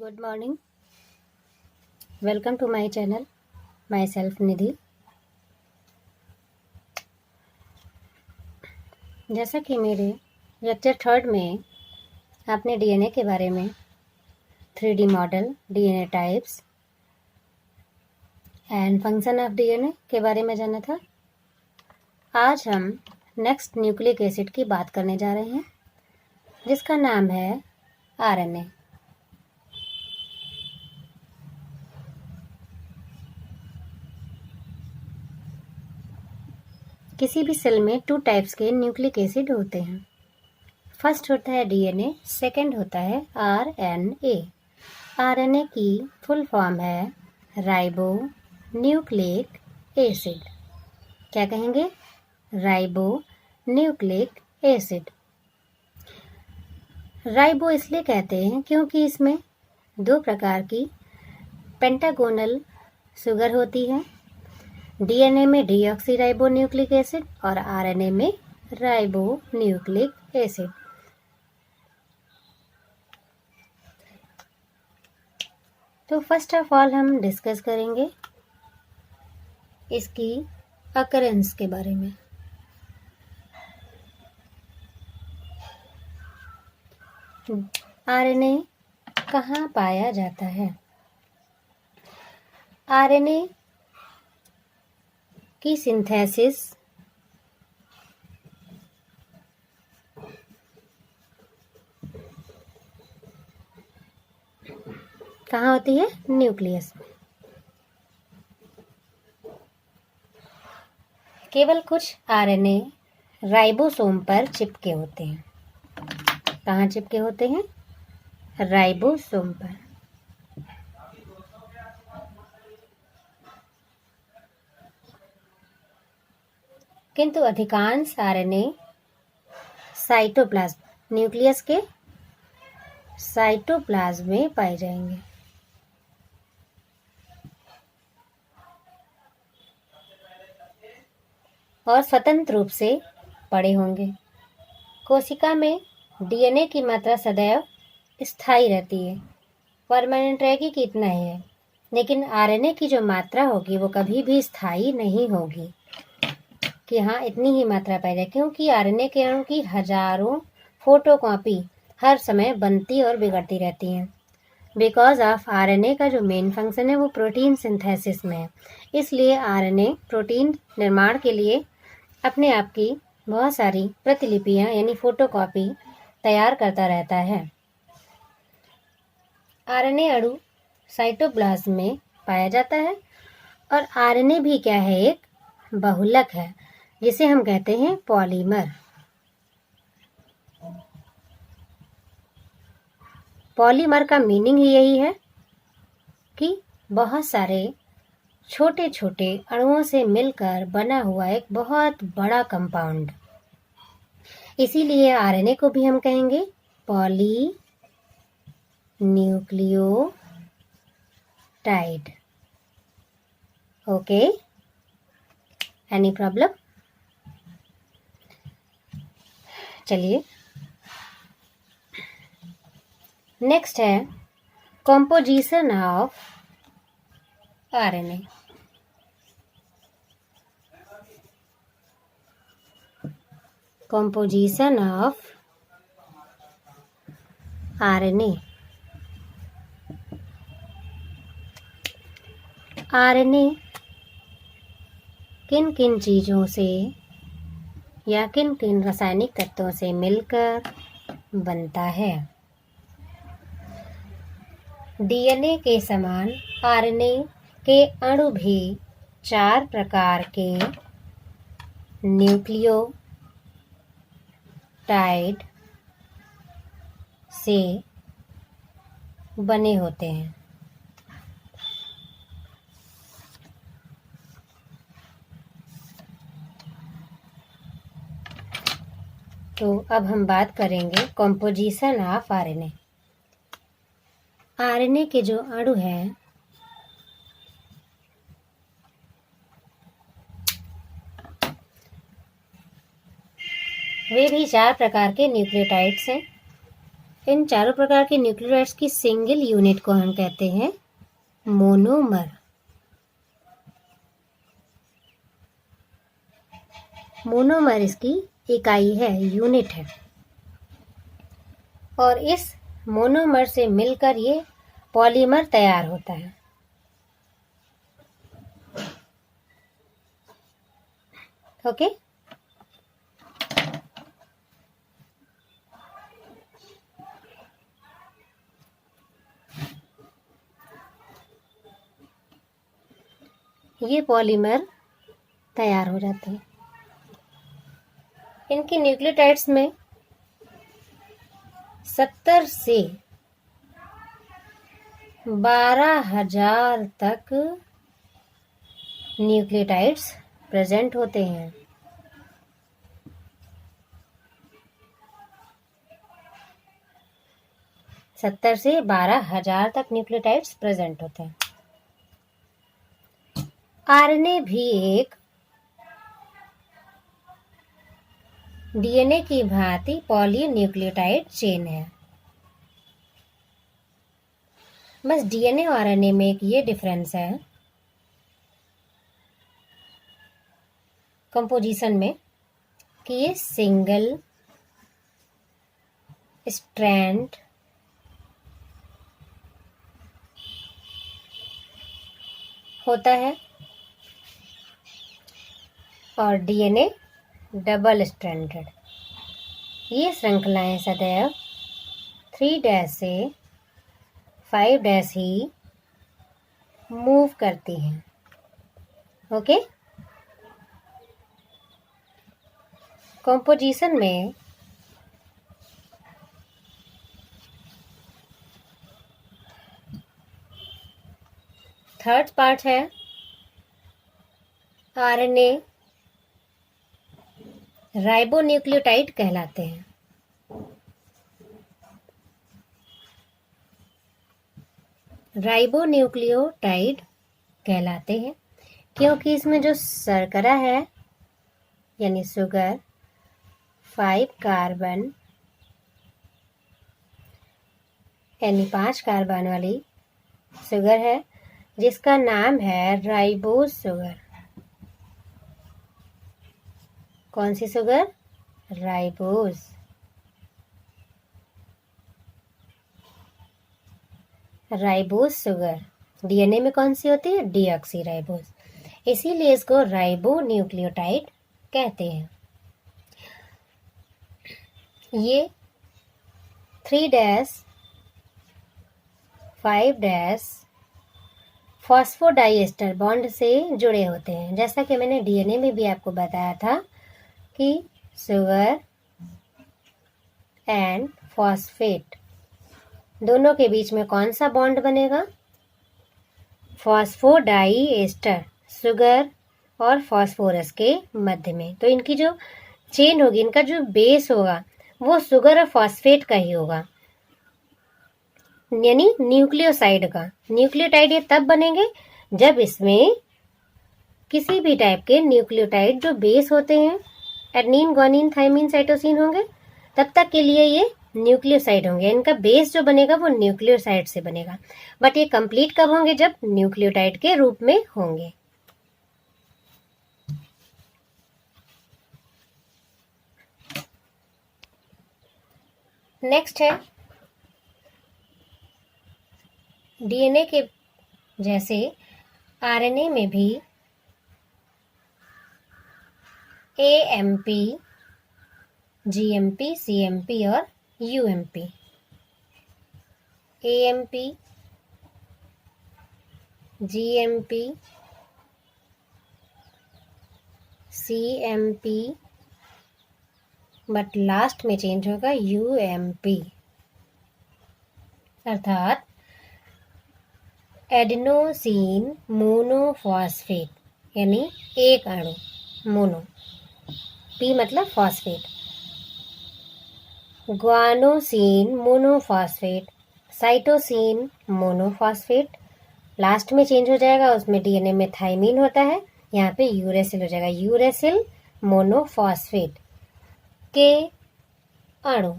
Good morning. Welcome to my channel. Myself Nidhi. जैसा कि मेरे लेक्चर 3 में आपने डीएनए के बारे में 3D model, DNA types and function of DNA के बारे में जाना था। आज हम नेक्स्ट न्यूक्लिक एसिड की बात करने जा रहे हैं जिसका नाम है आरएनए। किसी भी सेल में 2 टाइप्स के न्यूक्लिक एसिड होते हैं। फर्स्ट होता है डीएनए, सेकंड होता है आरएनए। आरएनए की फुल फॉर्म है राइबो न्यूक्लिक एसिड। क्या कहेंगे? Ribo nucleic acid. राइबो इसलिए कहते हैं क्योंकि इसमें 2 प्रकार की पेंटागोनल शुगर होती है। डीएनए में डीऑक्सीराइबो न्यूक्लिक एसिड और आरएनए में राइबो न्यूक्लिक एसिड। तो फर्स्ट ऑफ ऑल हम डिस्कस करेंगे इसकी अकरेंस के बारे में। आरएनए कहाँ पाया जाता है? आरएनए की सिंथेसिस कहाँ होती है? न्यूक्लियस में। केवल कुछ आरएनए राइबोसोम पर चिपके होते हैं। कहाँ चिपके होते हैं? राइबोसोम पर। किंतु अधिकांश आरएनए साइटोप्लाज्म, न्यूक्लियस के साइटोप्लाज्म में पाए जाएंगे। और स्वतंत्र रूप से पड़े होंगे। कोशिका में डीएनए की मात्रा सदैव स्थायी रहती है, परमानेंट रहेगी कि इतना ही है। लेकिन आरएनए की जो मात्रा होगी वो कभी भी स्थायी नहीं होगी कि हाँ इतनी ही मात्रा पाई जाए, क्योंकि आरएनए के अणु की हजारों फोटोकॉपी हर समय बनती और बिगड़ती रहती हैं। बिकॉज ऑफ आरएनए का जो मेन फंक्शन है वो प्रोटीन सिंथेसिस में है, इसलिए आरएनए प्रोटीन निर्माण के लिए अपने आप की बहुत सारी प्रतिलिपियां यानी फोटोकॉपी तैयार करता रहता है। आरएनए अणु साइटोप्लाज्म में पाया जाता है और आरएनए भी क्या है? एक बहुलक है जिसे हम कहते हैं पॉलीमर। पॉलीमर का मीनिंग ही यही है कि बहुत सारे छोटे छोटे अणुओं से मिलकर बना हुआ एक बहुत बड़ा कंपाउंड। इसीलिए आरएनए को भी हम कहेंगे poly nucleotide. Okay, any problem? चलिए नेक्स्ट है composition of RNA. Composition of RNA. RNA किन किन चीजों से या किन किन रासायनिक तत्वों से मिलकर बनता है? डीएनए के समान आरएनए के अणु भी 4 प्रकार के न्यूक्लियोटाइड से बने होते हैं। तो अब हम बात करेंगे कॉम्पोजिशन ऑफ आरएनए। आरएनए के जो अणु हैं वे भी 4 प्रकार के न्यूक्लियोटाइड्स हैं। इन चारों प्रकार के न्यूक्लियोटाइड्स की सिंगल यूनिट को हम कहते हैं मोनोमर। मोनोमर इसकी इकाई है, यूनिट है। और इस मोनोमर से मिलकर ये पॉलीमर तैयार होता है। ओके, ये पॉलीमर तैयार हो जाते हैं। इनके न्यूक्लियोटाइड्स में 70 से 12,000 तक न्यूक्लियोटाइड्स प्रेजेंट होते हैं। सत्तर से 12,000 तक न्यूक्लियोटाइड्स प्रेजेंट होते हैं। आरएनए भी एक डीएनए की भांति पॉलीन्यूक्लियोटाइड चेन है। बस डीएनए और आरएनए में एक ये डिफरेंस है कंपोजिशन में कि ये सिंगल स्ट्रैंड होता है और डीएनए डबल स्ट्रैंडेड। ये श्रृंखलाएं सदैव 3' से 5' ही मूव करती हैं। ओके, कंपोजिशन में थर्ड पार्ट है आरएनए राइबोन्यूक्लियोटाइड कहलाते हैं। राइबोन्यूक्लियोटाइड कहलाते हैं क्योंकि इसमें जो शर्करा है यानी शुगर 5 कार्बन यानी 5 कार्बन वाली शुगर है जिसका नाम है राइबोज शुगर। कौन सी शुगर? राइबोज। राइबोज शुगर डीएनए में कौन सी होती है? Deoxyribose. इसीलिए इसको राइबोन्यूक्लियोटाइड कहते हैं। ये 3' 5' फॉस्फोडाइएस्टर बॉन्ड से जुड़े होते हैं। जैसा कि मैंने डीएनए में भी आपको बताया था कि शुगर एंड फॉस्फेट दोनों के बीच में कौन सा बॉन्ड बनेगा? फॉस्फोडाइएस्टर, शुगर और फॉस्फोरस के मध्य में। तो इनकी जो चेन होगी, इनका जो बेस होगा वो शुगर और फॉस्फेट का ही होगा, यानी न्यूक्लियोसाइड का। न्यूक्लियोटाइड ये तब बनेंगे जब इसमें किसी भी टाइप के न्यूक्लियोटाइड जो बेस होते हैं, एडेनिन, गुआनिन, थाइमिन, साइटोसिन होंगे, तब तक के लिए ये न्यूक्लियोसाइड होंगे। इनका बेस जो बनेगा वो न्यूक्लियोसाइड से बनेगा। बट ये कंप्लीट कब होंगे? जब न्यूक्लियोटाइड के रूप में होंगे। नेक्स्ट है डीएनए के जैसे आरएनए में भी एएमपी, जीएमपी, सीएमपी और UMP. AMP, GMP, CMP, but last में चेंज होगा यूएमपी, अर्थात एडेनोसिन मोनोफॉस्फेट, यानी एक अणु, मोनो, पी मतलब phosphate. Guanosine monophosphate, cytosine monophosphate, last में चेंज हो जाएगा, उसमें डीएनए में थाइमिन होता है, यहाँ पे यूरेसिल हो जाएगा, यूरेसिल मोनोफॉस्फेट के अणु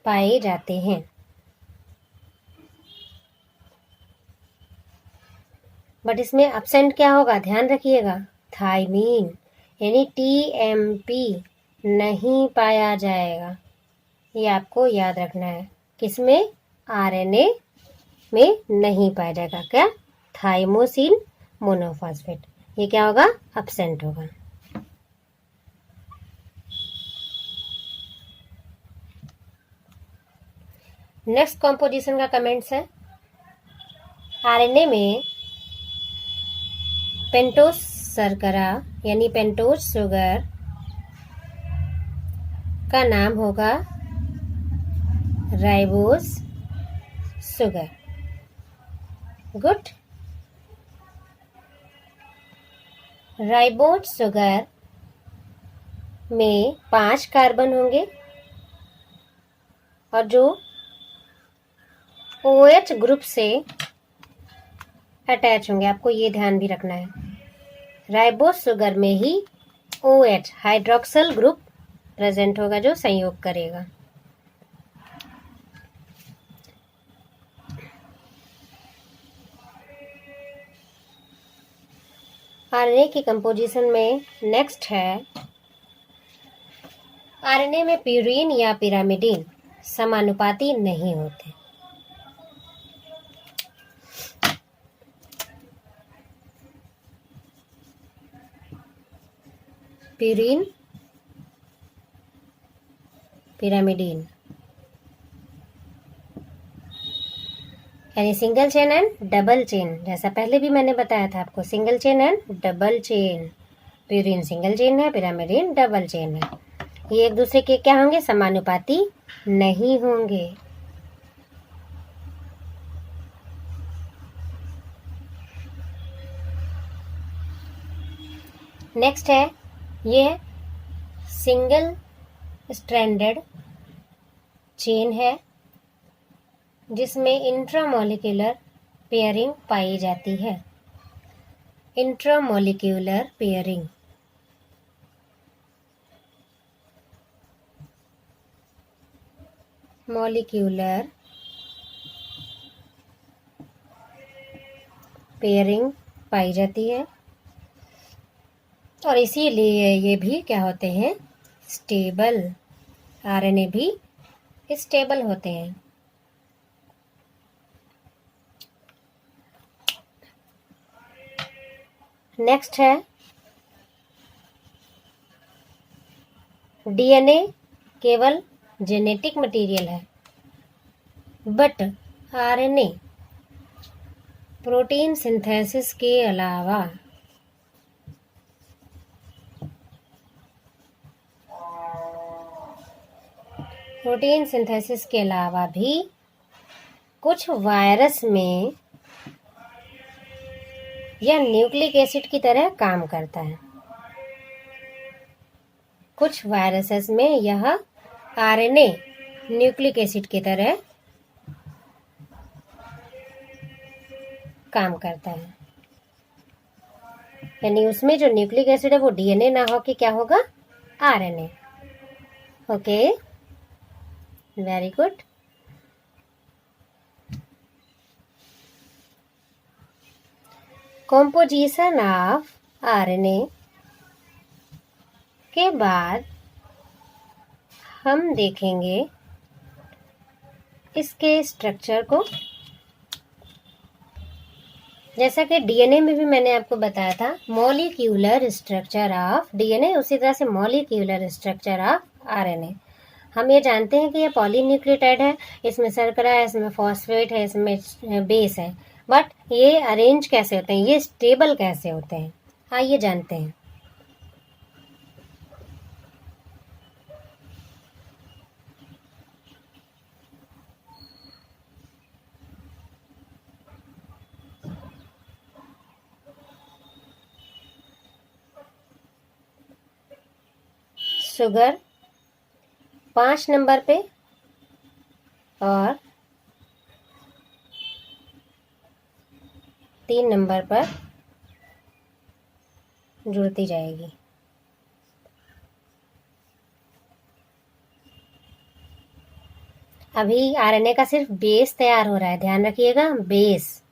पाए जाते हैं। बट इसमें एब्सेंट क्या होगा, ध्यान रखिएगा, थायमीन यानी TMP नहीं पाया जाएगा। ये आपको याद रखना है। किसमें? RNA में नहीं पाया जाएगा। क्या? Thymosin monophosphate. ये क्या होगा? एब्सेंट होगा। नेक्स्ट कॉम्पोजिशन का कमेंट्स है, RNA में पेंटोस शर्करा यानी पेंटोस शुगर का नाम होगा ribose sugar. Good. Ribose sugar में 5 कार्बन होंगे और जो OH ग्रुप से अटैच होंगे। आपको ये ध्यान भी रखना है, राइबोस शुगर में ही OH हाइड्रोक्सिल ग्रुप प्रेजेंट होगा जो संयोग करेगा। RNA की कंपोजिशन में नेक्स्ट है, RNA में प्यूरीन या पिरामिडीन समानुपाती नहीं होते। प्यूरीन, पिरामिडीन यानी single chain and double chain, जैसा पहले भी मैंने बताया था आपको, single chain and double chain. Purine single chain है, पिरामिडीन डबल चेन है। ये एक दूसरे के क्या होंगे? समानुपाती नहीं होंगे। नेक्स्ट है, ये सिंगल स्ट्रैंडेड चेन है जिसमें इंट्रामोलिक्यूलर पेयरिंग पाई जाती है। इंट्रामोलिक्यूलर पेयरिंग, मॉलिक्यूलर पेयरिंग पाई जाती है और इसीलिए ये भी क्या होते हैं? स्टेबल। RNA भी स्टेबल होते हैं। नेक्स्ट है, DNA केवल जेनेटिक मटेरियल है, बट RNA प्रोटीन सिंथेसिस के अलावा भी कुछ वायरस में यह न्यूक्लिक एसिड की तरह काम करता है। कुछ वायरसेस में यह RNA न्यूक्लिक एसिड की तरह काम करता है, यानी उसमें जो न्यूक्लिक एसिड है वो DNA ना हो के क्या होगा? RNA। Okay, very good. Composition of RNA के बाद हम देखेंगे इसके स्ट्रक्चर को। जैसा कि DNA में भी मैंने आपको बताया था, मॉलिक्यूलर स्ट्रक्चर ऑफ DNA, उसी तरह से मॉलिक्यूलर स्ट्रक्चर ऑफ RNA। हम ये जानते हैं कि ये पॉलीन्यूक्लियोटाइड है, इसमें शर्करा है, इसमें फॉस्फेट है, इसमें बेस है, बट ये अरेंज कैसे होते हैं, ये स्टेबल कैसे होते हैं, आइए जानते हैं। शुगर 5 नंबर पे और 3 नंबर पर जुड़ती जाएगी। अभी आरएनए का सिर्फ बेस तैयार हो रहा है, ध्यान रखिएगा, बेस।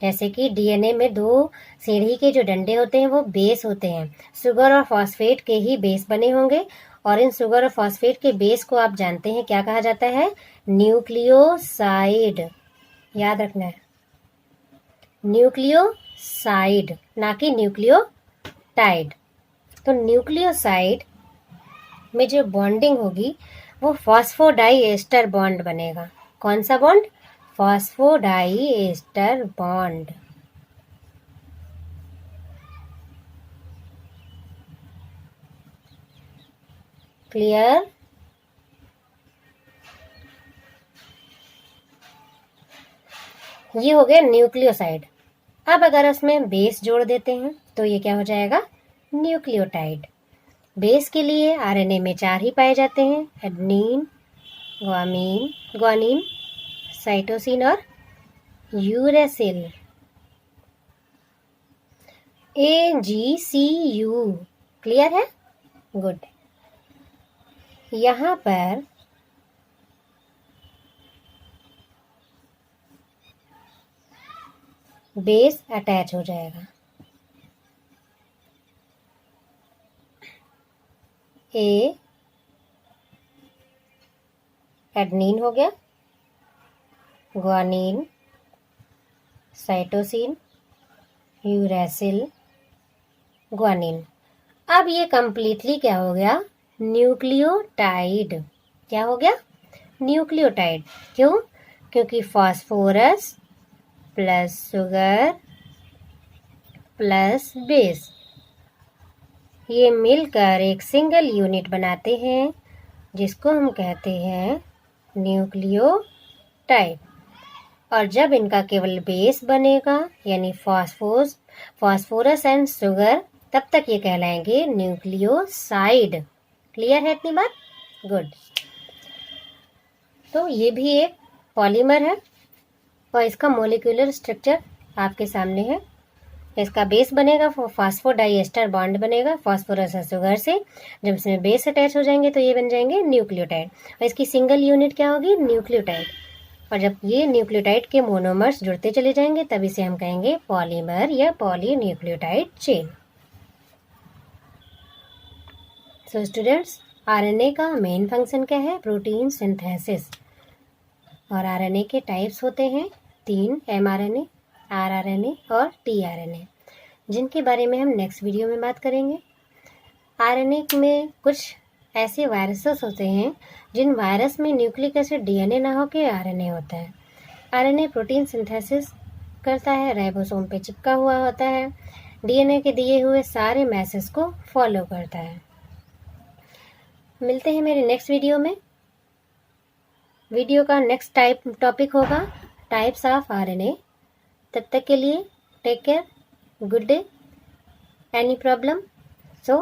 जैसे कि डीएनए में 2 सीढ़ी के जो डंडे होते हैं वो बेस होते हैं, शुगर और फॉस्फेट के ही बेस बने होंगे। और इन शुगर और फॉस्फेट के बेस को आप जानते हैं क्या कहा जाता है? न्यूक्लियोसाइड। याद रखना है, न्यूक्लियोसाइड, ना कि न्यूक्लियोटाइड। तो न्यूक्लियोसाइड में जो बॉन्डिंग होगी वो फॉस्फोडाइएस्टर बॉन्ड बनेगा। कौन सा बॉन्ड? Phosphodiester bond. क्लियर? ये हो गया न्यूक्लियोसाइड। अब अगर इसमें बेस जोड़ देते हैं तो ये क्या हो जाएगा? न्यूक्लियोटाइड। बेस के लिए आरएनए में 4 ही पाए जाते हैं, एडेनिन, ग्वानिन, साइटोसिन और यूरेसिल। AGCU। क्लियर है? गुड। यहाँ पर बेस अटैच हो जाएगा। ए एडेनिन हो गया, ग्वानिन, साइटोसिन, यूरेसिल, ग्वानिन। अब ये कंप्लीटली क्या हो गया? न्यूक्लियोटाइड। क्या हो गया? न्यूक्लियोटाइड। क्यों? क्योंकि phosphorus plus sugar plus base ये मिलकर एक सिंगल यूनिट बनाते हैं जिसको हम कहते हैं न्यूक्लियोटाइड। और जब इनका केवल बेस बनेगा यानी फास्फोरस एंड शुगर, तब तक ये कहलाएंगे न्यूक्लियोसाइड। क्लियर है इतनी बात? गुड। तो ये भी एक पॉलीमर है और इसका मॉलिक्यूलर स्ट्रक्चर आपके सामने है। इसका बेस बनेगा, फास्फोडाइएस्टर बॉन्ड बनेगा फास्फोरस और शुगर से। जब इसमें बेस अटैच हो जाएंगे तो ये बन जाएंगे न्यूक्लियोटाइड। और इसकी सिंगल यूनिट क्या होगी? न्यूक्लियोटाइड। और जब ये न्यूक्लियोटाइड के मोनोमर्स जुड़ते चले जाएंगे तब इसे हम कहेंगे पॉलीमर या polynucleotide chain. So students, RNA का मेन फंक्शन क्या है? Protein synthesis. और आरएनए के टाइप्स होते हैं 3, mRNA, rRNA और tRNA, जिनके बारे में हम नेक्स्ट वीडियो में बात करेंगे। आरएनए में कुछ ऐसे वायरसेस होते हैं जिन वायरस में न्यूक्लिक एसिड डीएनए ना होकर आरएनए होता है। आरएनए प्रोटीन सिंथेसिस करता है, राइबोसोम पे चिपका हुआ होता है, डीएनए के दिए हुए सारे मैसेज को फॉलो करता है। मिलते हैं मेरे नेक्स्ट वीडियो में। वीडियो का नेक्स्ट टॉपिक होगा टाइप्स ऑफ आरएनए। तब तक के लिए take care, good day. Any problem so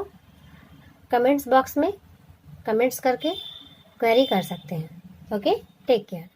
comments box में कमेंट्स करके क्वेरी कर सकते हैं। Okay, take care.